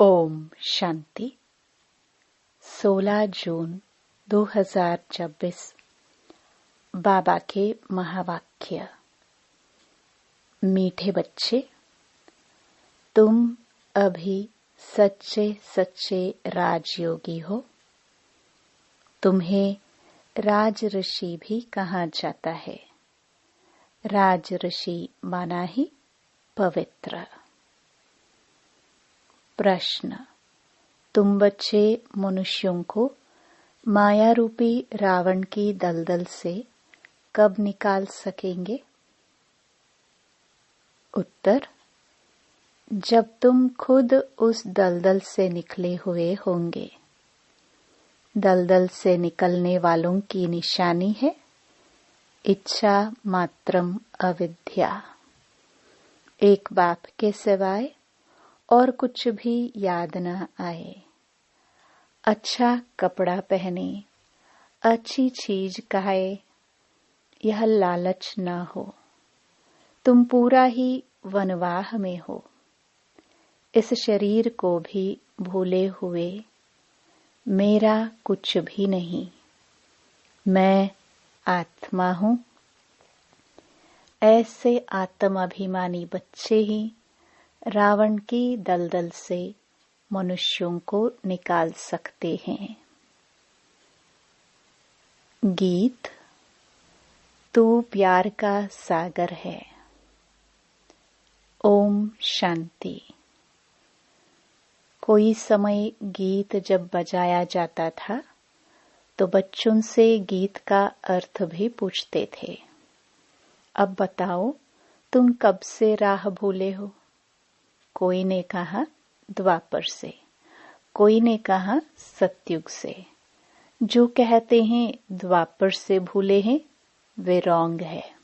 ओम शांति। 16 जून 2026। बाबा के महावाक्य। मीठे बच्चे, तुम अभी सच्चे सच्चे राजयोगी हो। तुम्हें राजऋषि भी कहा जाता है। राजऋषि माना ही पवित्र। प्रश्न: तुम बच्चे मनुष्यों को माया रूपी रावण की दलदल से कब निकाल सकेंगे? उत्तर: जब तुम खुद उस दलदल से निकले हुए होंगे। दलदल से निकलने वालों की निशानी है इच्छा मात्रम अविद्या। एक बाप के सिवाय और कुछ भी याद न आए। अच्छा कपड़ा पहने, अच्छी चीज खाए, यह लालच न हो। तुम पूरा ही वनवाह में हो। इस शरीर को भी भूले हुए मेरा कुछ भी नहीं, मैं आत्मा हूँ। ऐसे आत्माभिमानी बच्चे ही रावण की दलदल से मनुष्यों को निकाल सकते हैं। गीत। तू प्यार का सागर है। ओम शांति। कोई समय गीत जब बजाया जाता था तो बच्चों से गीत का अर्थ भी पूछते थे। अब बताओ, तुम कब से राह भूले हो? कोई ने कहा द्वापर से, कोई ने कहा सतयुग से। जो कहते हैं द्वापर से भूले हैं वे रॉन्ग है।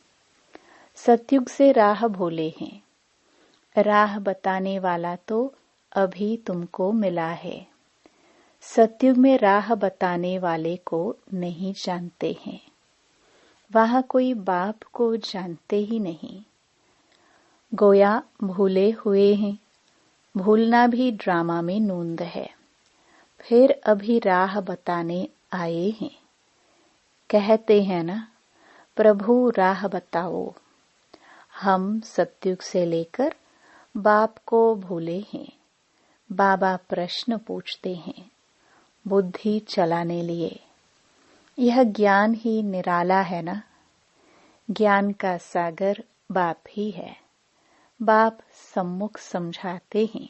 सतयुग से राह भूले हैं। राह बताने वाला तो अभी तुमको मिला है। सतयुग में राह बताने वाले को नहीं जानते हैं। वहां कोई बाप को जानते ही नहीं। गोया भूले हुए हैं। भूलना भी ड्रामा में नूंद है। फिर अभी राह बताने आए हैं। कहते हैं ना, प्रभु राह बताओ। हम सतयुग से लेकर बाप को भूले हैं। बाबा प्रश्न पूछते हैं बुद्धि चलाने लिए। यह ज्ञान ही निराला है ना। ज्ञान का सागर बाप ही है। बाप सम्मुख समझाते हैं।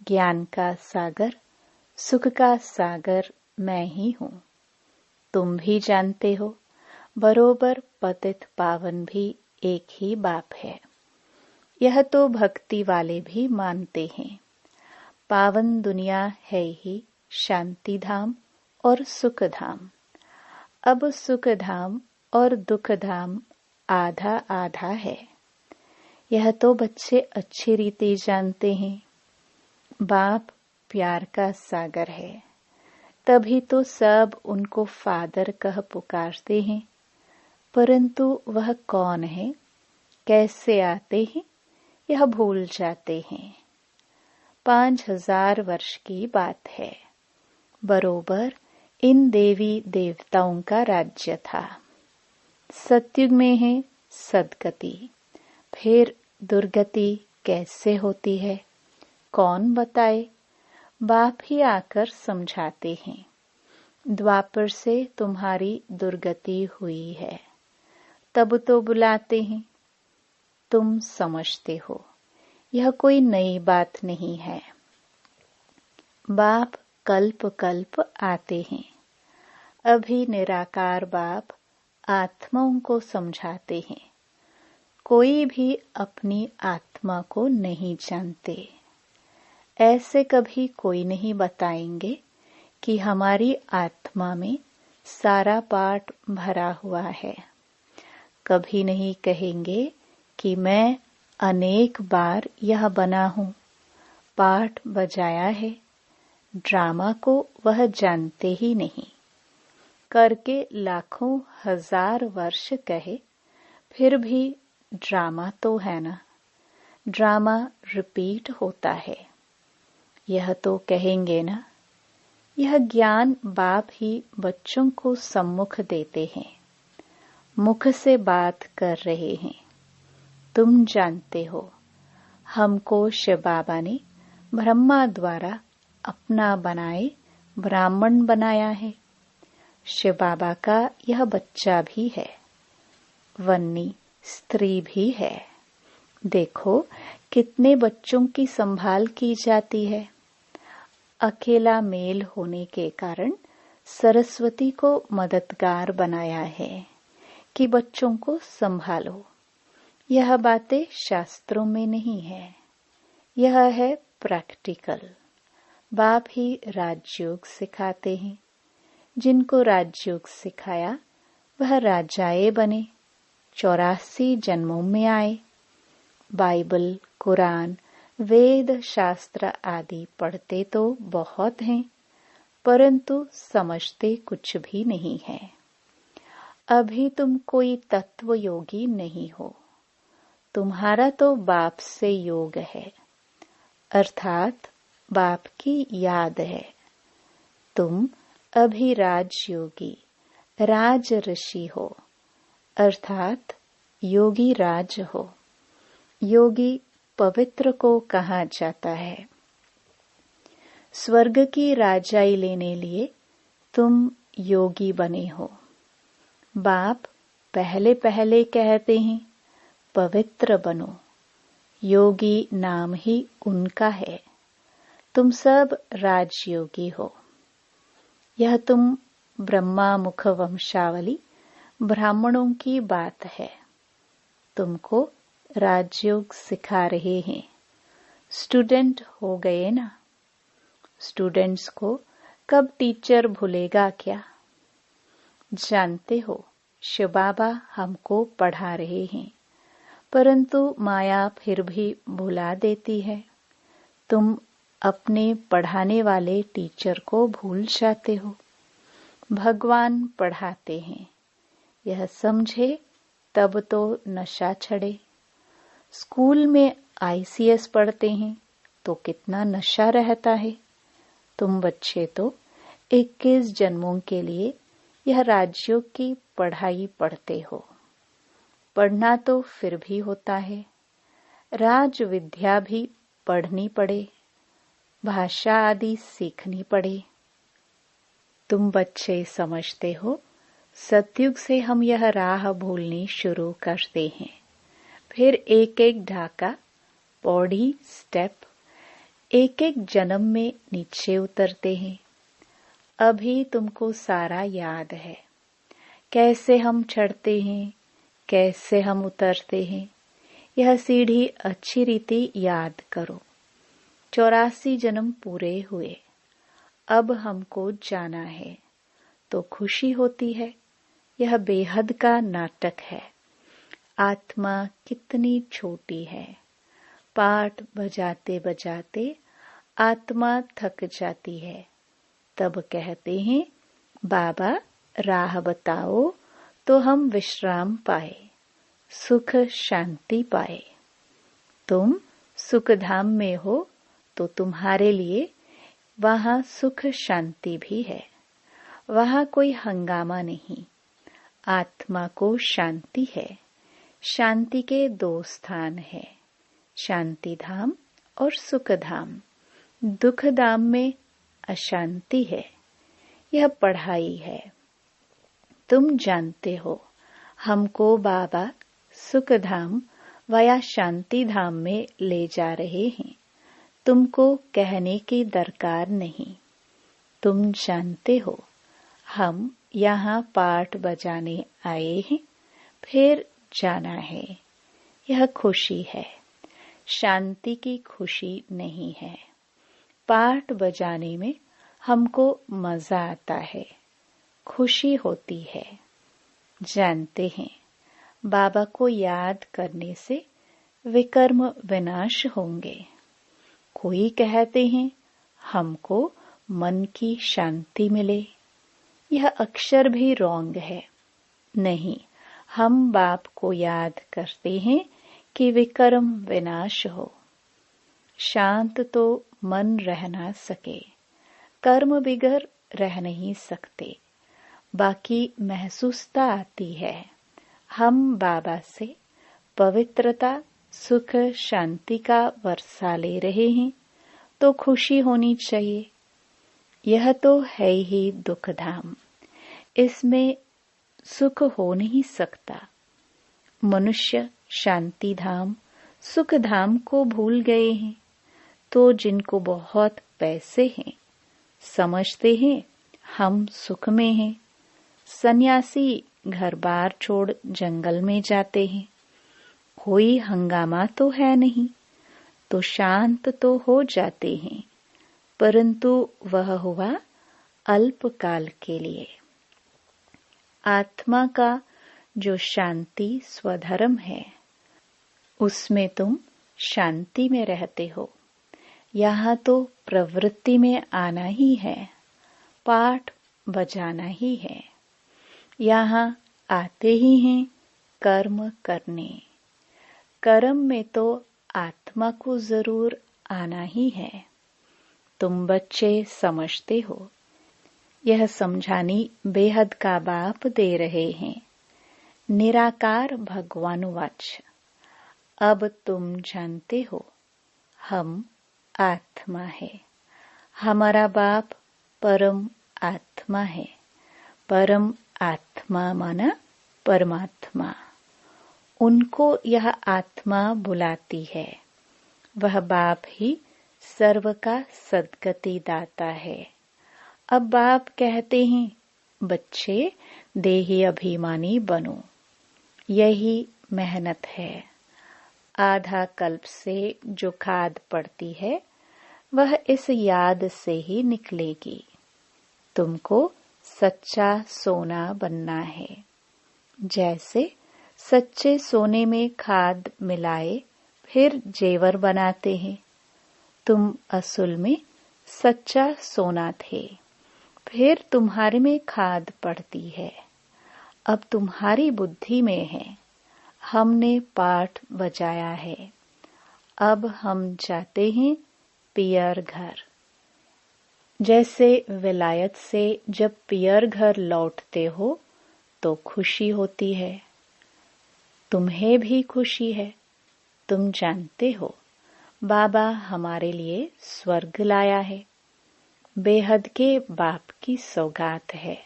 ज्ञान का सागर, सुख का सागर मैं ही हूँ। तुम भी जानते हो, बरोबर पतित पावन भी एक ही बाप है। यह तो भक्ति वाले भी मानते हैं। पावन दुनिया है ही शांति धाम और सुख धाम। अब सुख धाम और दुख धाम आधा आधा है। यह तो बच्चे अच्छी रीति जानते हैं। बाप प्यार का सागर है, तभी तो सब उनको फादर कह पुकारते हैं। परंतु वह कौन है, कैसे आते हैं, यह भूल जाते हैं। 5000 वर्ष की बात है। बरोबर इन देवी देवताओं का राज्य था। सतयुग में है सदगति। फिर दुर्गति कैसे होती है, कौन बताए? बाप ही आकर समझाते हैं। द्वापर से तुम्हारी दुर्गति हुई है, तब तो बुलाते हैं। तुम समझते हो, यह कोई नई बात नहीं है। बाप कल्प कल्प आते हैं। अभी निराकार बाप आत्माओं को समझाते हैं। कोई भी अपनी आत्मा को नहीं जानते। ऐसे कभी कोई नहीं बताएंगे कि हमारी आत्मा में सारा पाठ भरा हुआ है। कभी नहीं कहेंगे कि मैं अनेक बार यह बना हूँ, पाठ बजाया है। ड्रामा को वह जानते ही नहीं। करके लाखों हजार वर्ष कहे, फिर भी ड्रामा तो है ना। ड्रामा रिपीट होता है। यह तो कहेंगे ना, यह ज्ञान बाप ही बच्चों को सम्मुख देते हैं, मुख से बात कर रहे हैं। तुम जानते हो, हमको शिव बाबा ने ब्रह्मा द्वारा अपना बनाए ब्राह्मण बनाया है। शिव बाबा का यह बच्चा भी है, वन्नी स्त्री भी है। देखो कितने बच्चों की संभाल की जाती है। अकेला मेल होने के कारण सरस्वती को मददगार बनाया है कि बच्चों को संभालो। यह बातें शास्त्रों में नहीं है, यह है प्रैक्टिकल। बाप ही राजयोग सिखाते हैं। जिनको राजयोग सिखाया वह राजाए बने, 84 जन्मों में आए। बाइबल, कुरान, वेद शास्त्र आदि पढ़ते तो बहुत हैं, परंतु समझते कुछ भी नहीं है। अभी तुम कोई तत्व योगी नहीं हो। तुम्हारा तो बाप से योग है, अर्थात बाप की याद है। तुम अभी राजयोगी, राज ऋषि हो, अर्थात योगी राज हो। योगी पवित्र को कहा जाता है। स्वर्ग की राजाई लेने लिए तुम योगी बने हो। बाप पहले पहले कहते हैं पवित्र बनो। योगी नाम ही उनका है। तुम सब राजयोगी हो। यह तुम ब्रह्मा मुख वंशावली ब्राह्मणों की बात है। तुमको राजयोग सिखा रहे हैं। स्टूडेंट हो गए ना। स्टूडेंट्स को कब टीचर भूलेगा क्या? जानते हो, शिव बाबा हमको पढ़ा रहे हैं, परंतु माया फिर भी भुला देती है। तुम अपने पढ़ाने वाले टीचर को भूल जाते हो। भगवान पढ़ाते हैं, यह समझे तब तो नशा छड़े। स्कूल में ICS पढ़ते हैं तो कितना नशा रहता है। तुम बच्चे तो 21 जन्मों के लिए यह राजयोग की पढ़ाई पढ़ते हो। पढ़ना तो फिर भी होता है। राज विद्या भी पढ़नी पड़े, भाषा आदि सीखनी पड़े। तुम बच्चे समझते हो, सतयुग से हम यह राह भूलनी शुरू करते हैं। फिर एक एक ढाका, पौड़ी, स्टेप एक एक जन्म में नीचे उतरते हैं। अभी तुमको सारा याद है, कैसे हम चढ़ते हैं, कैसे हम उतरते हैं। यह सीढ़ी अच्छी रीति याद करो। 84 जन्म पूरे हुए, अब हमको जाना है तो खुशी होती है। यह बेहद का नाटक है। आत्मा कितनी छोटी है। पाठ बजाते बजाते आत्मा थक जाती है। तब कहते हैं बाबा राह बताओ तो हम विश्राम पाए, सुख शांति पाए। तुम सुख धाम में हो तो तुम्हारे लिए वहां सुख शांति भी है। वहां कोई हंगामा नहीं। आत्मा को शांति है। शांति के 2 स्थान है, शांति धाम और सुख धाम। दुख धाम में अशांति है। यह पढ़ाई है। तुम जानते हो, हमको बाबा सुख धाम वया शांति धाम में ले जा रहे हैं। तुमको कहने की दरकार नहीं। तुम जानते हो, हम यहाँ पाठ बजाने आए हैं, फिर जाना है। यह खुशी है, शांति की खुशी नहीं है। पाठ बजाने में हमको मजा आता है, खुशी होती है। जानते हैं, बाबा को याद करने से विकर्म विनाश होंगे। कोई कहते हैं हमको मन की शांति मिले। यह अक्षर भी रॉन्ग है। नहीं, हम बाप को याद करते हैं कि विकर्म विनाश हो। शांत तो मन रह ना सके, कर्म बिगर रह नहीं सकते, बाकी महसूसता आती है। हम बाबा से पवित्रता, सुख, शांति का वर्षा ले रहे हैं तो खुशी होनी चाहिए। यह तो है ही दुख धाम, इसमें सुख हो नहीं सकता। मनुष्य शांति धाम, सुख धाम को भूल गए हैं। तो जिनको बहुत पैसे हैं, समझते हैं हम सुख में हैं। सन्यासी घर बार छोड़ जंगल में जाते हैं, कोई हंगामा तो है नहीं, तो शांत तो हो जाते हैं, परंतु वह हुआ अल्पकाल के लिए। आत्मा का जो शांति स्वधर्म है, उसमें तुम शांति में रहते हो। यहाँ तो प्रवृत्ति में आना ही है, पाठ बजाना ही है। यहाँ आते ही हैं कर्म करने। कर्म में तो आत्मा को जरूर आना ही है। तुम बच्चे समझते हो, यह समझानी बेहद का बाप दे रहे हैं। निराकार भगवानुवाच। अब तुम जानते हो हम आत्मा है, हमारा बाप परम आत्मा है। परम आत्मा माना परमात्मा। उनको यह आत्मा बुलाती है। वह बाप ही सर्व का सद्गति दाता है। अब बाप कहते हैं, बच्चे देही अभिमानी बनो। यही मेहनत है। आधा कल्प से जो खाद पड़ती है, वह इस याद से ही निकलेगी। तुमको सच्चा सोना बनना है। जैसे सच्चे सोने में खाद मिलाए फिर जेवर बनाते हैं। तुम असल में सच्चा सोना थे, फिर तुम्हारे में खाद पड़ती है। अब तुम्हारी बुद्धि में है। हमने पाठ बजाया है। अब हम जाते हैं पियर घर। जैसे विलायत से जब पियर घर लौटते हो तो खुशी होती है। तुम्हें भी खुशी है। तुम जानते हो बाबा हमारे लिए स्वर्ग लाया है। बेहद के बाप की सौगात है।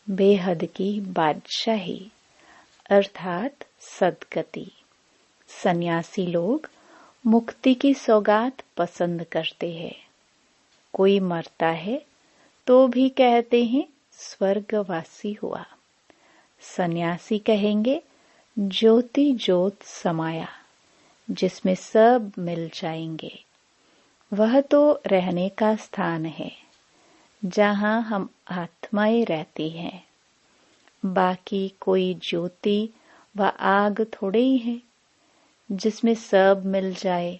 बेहद की बादशाही अर्थात सद्गति। सन्यासी लोग मुक्ति की सौगात पसंद करते हैं। कोई मरता है तो भी कहते हैं स्वर्गवासी हुआ। सन्यासी कहेंगे ज्योति ज्योत समाया, जिसमें सब मिल जाएंगे। वह तो रहने का स्थान है जहां हम आत्माएं रहती हैं। बाकी कोई ज्योति व आग थोड़े ही है जिसमें सब मिल जाए।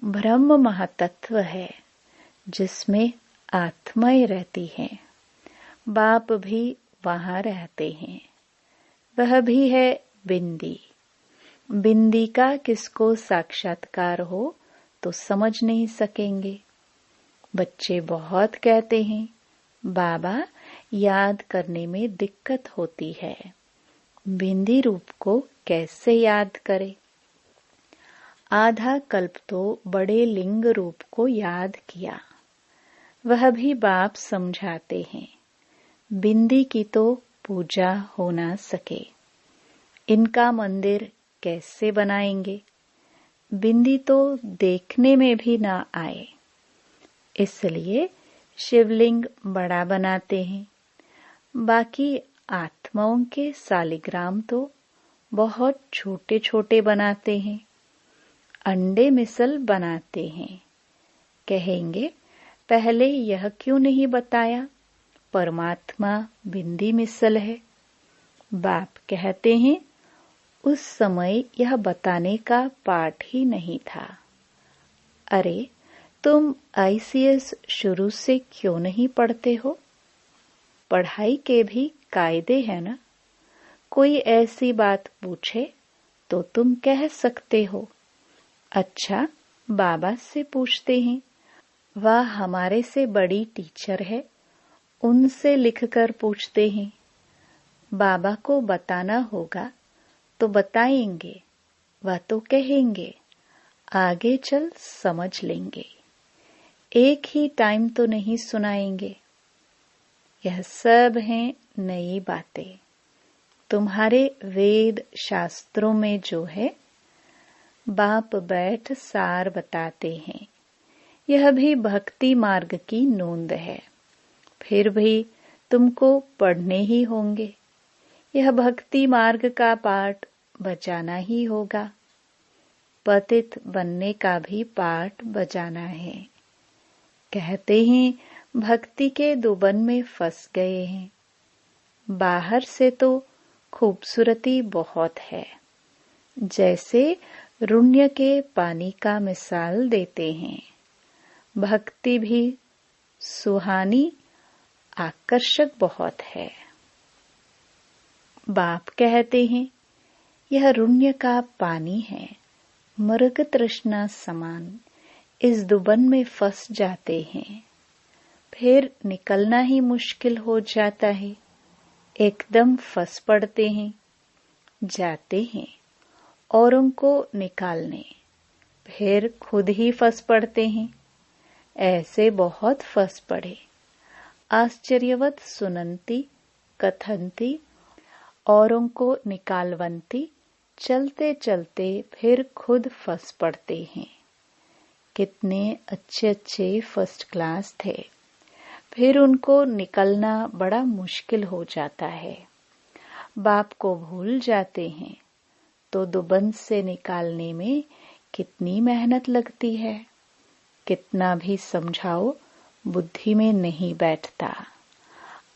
ब्रह्म महातत्व है जिसमें आत्माएं रहती हैं। बाप भी वहां रहते हैं। वह भी है बिंदी। बिंदी का किसको साक्षात्कार हो तो समझ नहीं सकेंगे। बच्चे बहुत कहते हैं बाबा याद करने में दिक्कत होती है। बिंदी रूप को कैसे याद करे? आधा कल्प तो बड़े लिंग रूप को याद किया। वह भी बाप समझाते हैं बिंदी की तो पूजा हो ना सके। इनका मंदिर कैसे बनाएंगे? बिंदी तो देखने में भी ना आए, इसलिए शिवलिंग बड़ा बनाते हैं। बाकी आत्माओं के सालिग्राम तो बहुत छोटे छोटे बनाते हैं। अंडे मिसल बनाते हैं। कहेंगे पहले यह क्यों नहीं बताया? परमात्मा बिंदी मिसल है। बाप कहते हैं उस समय यह बताने का पाठ ही नहीं था। अरे तुम ICS शुरू से क्यों नहीं पढ़ते हो? पढ़ाई के भी कायदे हैं ना। कोई ऐसी बात पूछे तो तुम कह सकते हो, अच्छा बाबा से पूछते हैं, वह हमारे से बड़ी टीचर है, उनसे लिखकर पूछते हैं। बाबा को बताना होगा तो बताएंगे, वह तो कहेंगे, आगे चल समझ लेंगे। एक ही टाइम तो नहीं सुनाएंगे। यह सब हैं नई बातें। तुम्हारे वेद शास्त्रों में जो है, बाप बैठ सार बताते हैं। यह भी भक्ति मार्ग की नोंद है। फिर भी तुमको पढ़ने ही होंगे। यह भक्ति मार्ग का पाठ बजाना ही होगा। पतित बनने का भी पाठ बजाना है। कहते हैं भक्ति के दुबन में फंस गए हैं। बाहर से तो खूबसूरती बहुत है, जैसे रुण्य के पानी का मिसाल देते हैं। भक्ति भी सुहानी आकर्षक बहुत है। बाप कहते हैं, यह रुण्य का पानी है, मृग तृष्णा समान। इस दुबन में फंस जाते हैं, फिर निकलना ही मुश्किल हो जाता है। एकदम फंस पड़ते हैं, जाते हैं औरों को निकालने, फिर खुद ही फंस पड़ते हैं। ऐसे बहुत फंस पड़े। आश्चर्यवत सुनंती कथनती औरों को निकालवंती, चलते चलते फिर खुद फंस पड़ते हैं। कितने अच्छे अच्छे फर्स्ट क्लास थे, फिर उनको निकलना बड़ा मुश्किल हो जाता है। बाप को भूल जाते हैं तो दुबन से निकालने में कितनी मेहनत लगती है। कितना भी समझाओ बुद्धि में नहीं बैठता।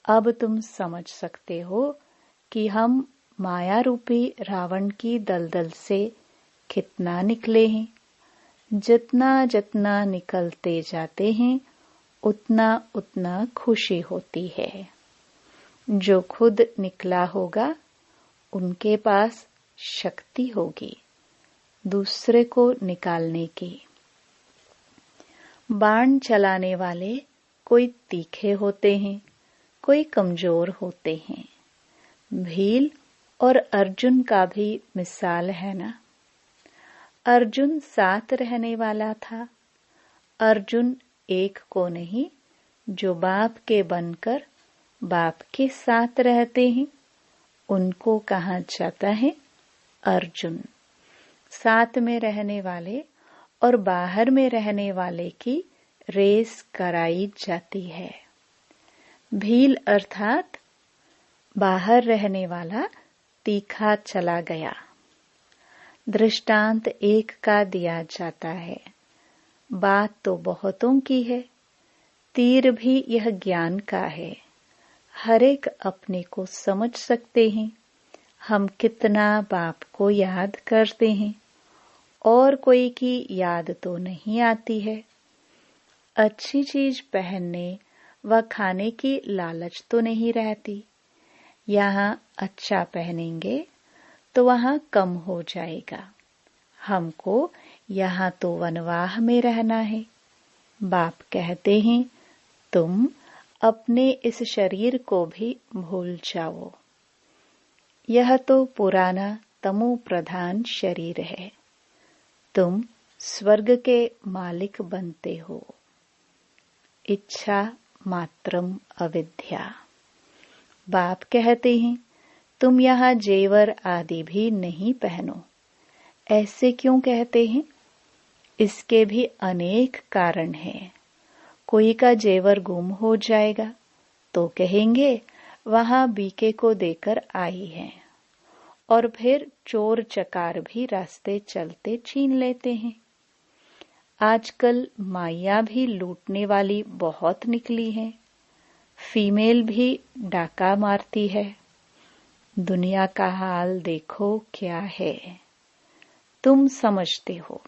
अब तुम समझ सकते हो कि हम माया रूपी रावण की दलदल से कितना निकले हैं। जितना जितना निकलते जाते हैं, उतना उतना खुशी होती है। जो खुद निकला होगा, उनके पास शक्ति होगी दूसरे को निकालने की। बाण चलाने वाले कोई तीखे होते हैं, कोई कमजोर होते हैं। भील और अर्जुन का भी मिसाल है ना। अर्जुन साथ रहने वाला था। अर्जुन एक को नहीं, जो बाप के बनकर बाप के साथ रहते हैं, उनको कहा जाता है अर्जुन। साथ में रहने वाले और बाहर में रहने वाले की रेस कराई जाती है। भील अर्थात बाहर रहने वाला तीखा चला गया। दृष्टांत एक का दिया जाता है। बात तो बहुतों की है। तीर भी यह ज्ञान का है। हर एक अपने को समझ सकते हैं। हम कितना बाप को याद करते हैं और कोई की याद तो नहीं आती है। अच्छी चीज पहनने व खाने की लालच तो नहीं रहती। यहाँ अच्छा पहनेंगे तो वहाँ कम हो जाएगा। हमको यहाँ तो वनवाह में रहना है। बाप कहते हैं, तुम अपने इस शरीर को भी भूल जाओ। यह तो पुराना तमो प्रधान शरीर है। तुम स्वर्ग के मालिक बनते हो। इच्छा मात्रम अविद्या। बाप कहते हैं, तुम यहाँ जेवर आदि भी नहीं पहनो। ऐसे क्यों कहते हैं? इसके भी अनेक कारण हैं। कोई का जेवर गुम हो जाएगा तो कहेंगे वहां बीके को देकर आई है, और फिर चोर चकार भी रास्ते चलते छीन लेते हैं। आजकल माइया भी लूटने वाली बहुत निकली हैं। फीमेल भी डाका मारती है। दुनिया का हाल देखो क्या है। तुम समझते हो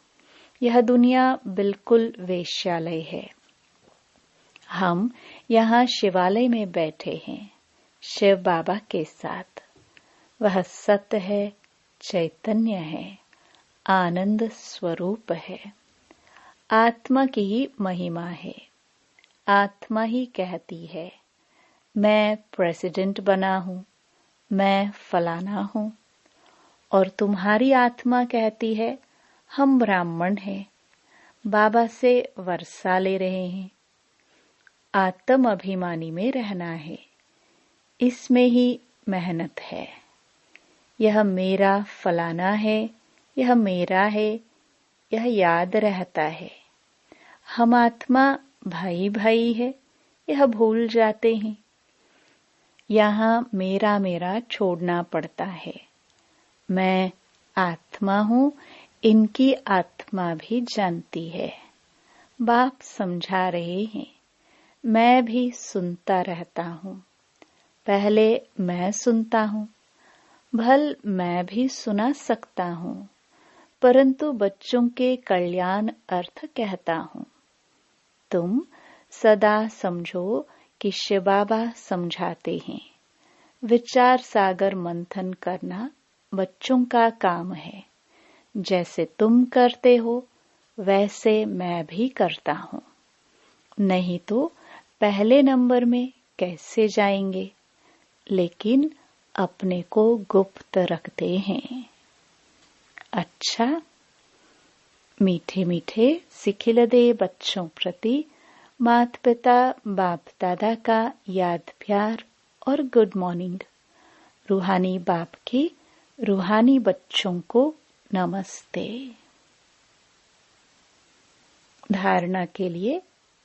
यह दुनिया बिल्कुल वेश्यालय है। हम यहाँ शिवालय में बैठे हैं शिव बाबा के साथ। वह सत्य है, चैतन्य है, आनंद स्वरूप है। आत्मा की ही महिमा है। आत्मा ही कहती है, मैं प्रेसिडेंट बना हूँ, मैं फलाना हूँ। और तुम्हारी आत्मा कहती है, हम ब्राह्मण हैं, बाबा से वर्षा ले रहे हैं। आत्म अभिमानी में रहना है, इसमें ही मेहनत है। यह मेरा फलाना है, यह मेरा है, यह याद रहता है। हम आत्मा भाई भाई है, यह भूल जाते हैं। यहाँ मेरा मेरा छोड़ना पड़ता है। मैं आत्मा हूँ, इनकी आत्मा भी जानती है। बाप समझा रहे हैं, मैं भी सुनता रहता हूँ। पहले मैं सुनता हूँ, भल मैं भी सुना सकता हूँ, परंतु बच्चों के कल्याण अर्थ कहता हूँ। तुम सदा समझो कि शिव बाबा समझाते हैं। विचार सागर मंथन करना बच्चों का काम है। जैसे तुम करते हो वैसे मैं भी करता हूँ, नहीं तो पहले नंबर में कैसे जाएंगे। लेकिन अपने को गुप्त रखते हैं। अच्छा, मीठे मीठे सिखिलदे बच्चों प्रति माता पिता बाप दादा का याद प्यार और गुड मॉर्निंग। रूहानी बाप की रूहानी बच्चों को नमस्ते। धारणा के लिए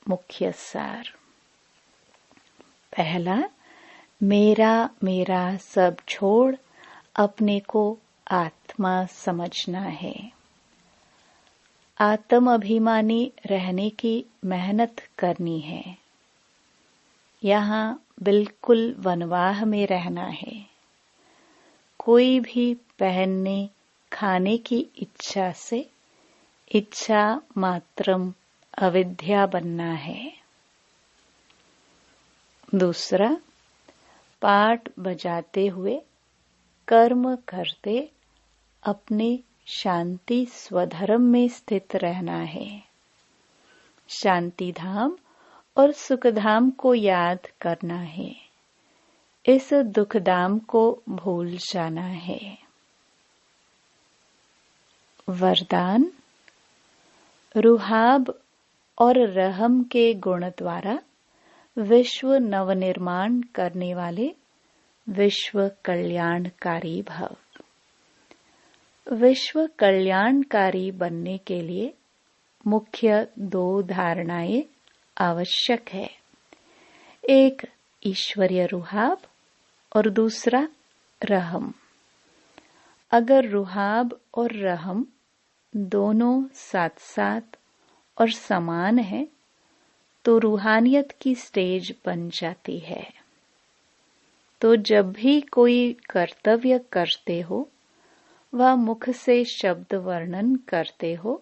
मुख्य सार। पहला, मेरा मेरा सब छोड़ अपने को आत्मा समझना है। आत्म अभिमानी रहने की मेहनत करनी है। यहाँ बिल्कुल वनवाह में रहना है। कोई भी पहनने खाने की इच्छा से इच्छा मात्रम अविद्या बनना है। दूसरा, पाठ बजाते हुए कर्म करते अपने शांति स्वधर्म में स्थित रहना है। शांति धाम और सुख धाम को याद करना है। इस दुख धाम को भूल जाना है। वरदान, रुहाब और रहम के गुण द्वारा विश्व नवनिर्माण करने वाले विश्व कल्याणकारी भव। विश्व कल्याणकारी बनने के लिए मुख्य दो धारणाएं आवश्यक है। एक ईश्वरीय रुहाब और दूसरा रहम। अगर रुहाब और रहम दोनों साथ साथ और समान है तो रूहानियत की स्टेज बन जाती है। तो जब भी कोई कर्तव्य करते हो वह मुख से शब्द वर्णन करते हो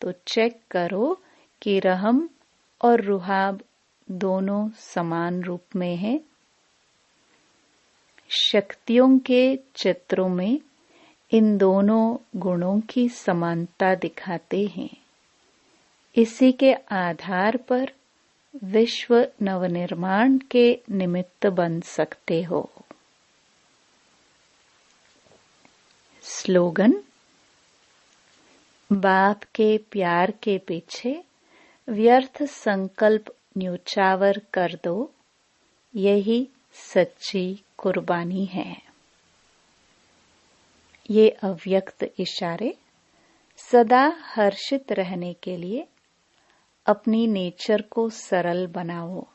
तो चेक करो कि रहम और रुहाब दोनों समान रूप में है। शक्तियों के चित्रों में इन दोनों गुणों की समानता दिखाते हैं। इसी के आधार पर विश्व नवनिर्माण के निमित्त बन सकते हो। स्लोगन, बाप के प्यार के पीछे व्यर्थ संकल्प न्योछावर कर दो, यही सच्ची कुर्बानी है। ये अव्यक्त इशारे सदा हर्षित रहने के लिए अपनी नेचर को सरल बनाओ,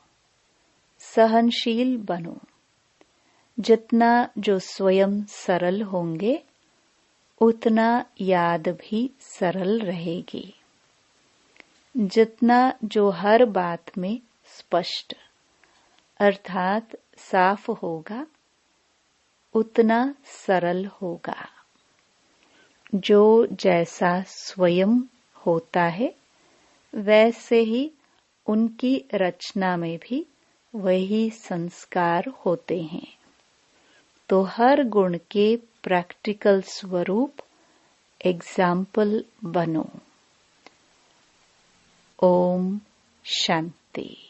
सहनशील बनो। जितना जो स्वयं सरल होंगे उतना याद भी सरल रहेगी। जितना जो हर बात में स्पष्ट अर्थात साफ होगा उतना सरल होगा। जो जैसा स्वयं होता है वैसे ही उनकी रचना में भी वही संस्कार होते हैं। तो हर गुण के प्रैक्टिकल स्वरूप एग्जाम्पल बनो। ओम शांति।